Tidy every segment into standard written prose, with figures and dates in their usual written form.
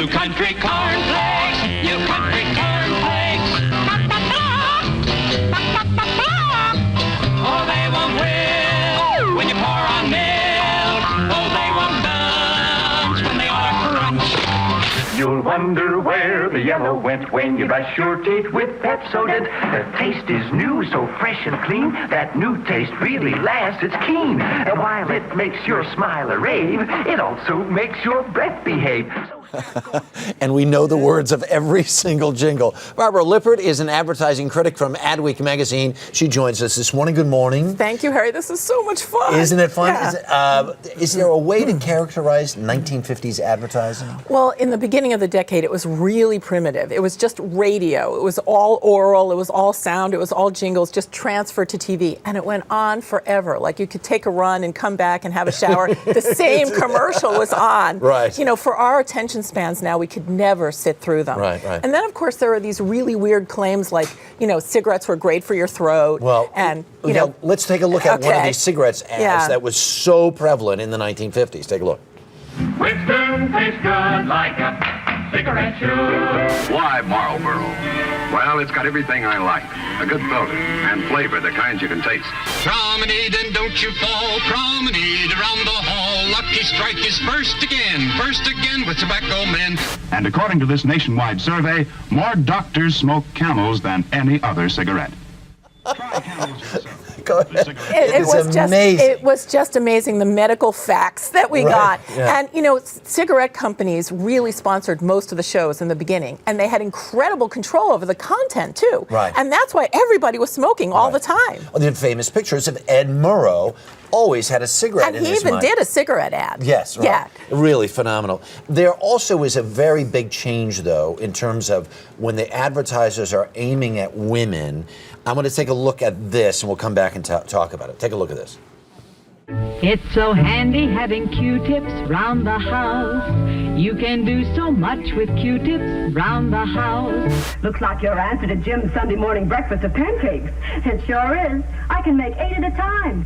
You country cornflakes, you country cornflakes. Oh, they won't will when you pour on milk. Oh, they won't dance when they ought to crunch. You'll wonder where the yellow went when you brush your teeth with Pepsodent. The taste is new, so fresh and clean. That new taste really lasts, it's keen. And while it makes your smile a rave, it also makes your breath behave. And we know the words of every single jingle. Barbara Lippert is an advertising critic from Adweek magazine. She joins us this morning. Good morning. Thank you, Harry. This is so much fun. Isn't it fun? Yeah. Is there a way to characterize 1950s advertising? Well, in the beginning of the decade, it was really primitive. It was just radio. It was all oral. It was all sound. It was all jingles, just transferred to TV. And it went on forever. Like you could take a run and come back and have a shower. The same commercial was on. Right. You know, for our attention spans now, we could never sit through them. Right. And then, of course, there are these really weird claims like, you know, cigarettes were great for your throat. Well, and, you know, let's take a look at one of these cigarettes ads that was so prevalent in the 1950s. Take a look. Winston tastes good like a cigarette should. Why Marlboro? Well, it's got everything I like. A good filter and flavor, the kinds you can taste. Promenade and don't you fall, promenade around the hall. Lucky Strike is first again with Tobacco Men. And according to this nationwide survey, more doctors smoke Camels than any other cigarette. Try Camels yourself. Go ahead. It was just amazing, the medical facts that we got. Yeah. And, you know, cigarette companies really sponsored most of the shows in the beginning. And they had incredible control over the content, too. Right. And that's why everybody was smoking all the time. Well, there are famous pictures of Ed Murrow. Always had a cigarette in his And he even mind. did a cigarette ad. Yes, right. Yeah. Really phenomenal. There also is a very big change, though, in terms of when the advertisers are aiming at women. I'm going to take a look at this, and we'll come back and talk about it. Take a look at this. It's so handy having Q-tips round the house. You can do so much with Q-tips round the house. Looks like your answer to Jim's Sunday morning breakfast of pancakes. It sure is. I can make 8 at a time.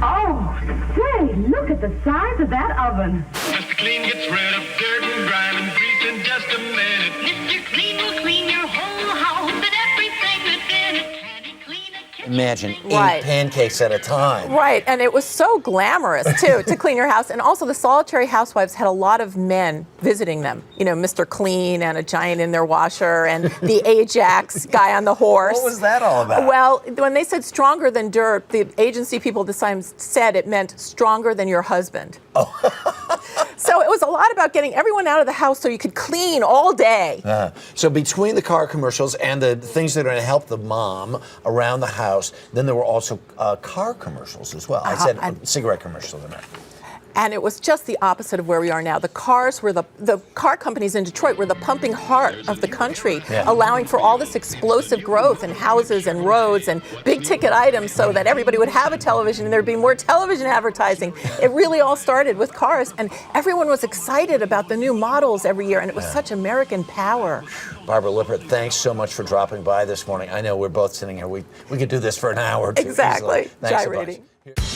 Oh, say, look at the size of that oven. Mr. Clean gets rid of dirt and grime and grease in just a minute. Mr. Clean will clean your whole house and everything that's in it. Can he clean a kitchen? Imagine 8 pancakes at a time. Right, and it was so glamorous, too, to clean your house. And also the solitary housewives had a lot of men visiting them. You know, Mr. Clean and a giant in their washer and the Ajax guy on the horse. What was that all about? Well, when they said stronger than dirt, the agency people this time said it meant stronger than your husband. Oh. So it was a lot about getting everyone out of the house so you could clean all day. So between the car commercials and the things that are going to help the mom around the house, then there were also car commercials as well. I said cigarette commercials in there. And it was just the opposite of where we are now. The cars were the car companies in Detroit were the pumping heart of the country, allowing for all this explosive growth in houses and roads and big ticket items so that everybody would have a television and there'd be more television advertising. It really all started with cars, and everyone was excited about the new models every year, and it was such American power. Barbara Lippert, thanks so much for dropping by this morning. I know we're both sitting here. We could do this for an hour or two. Exactly. Thanks Gyrating. a bunch.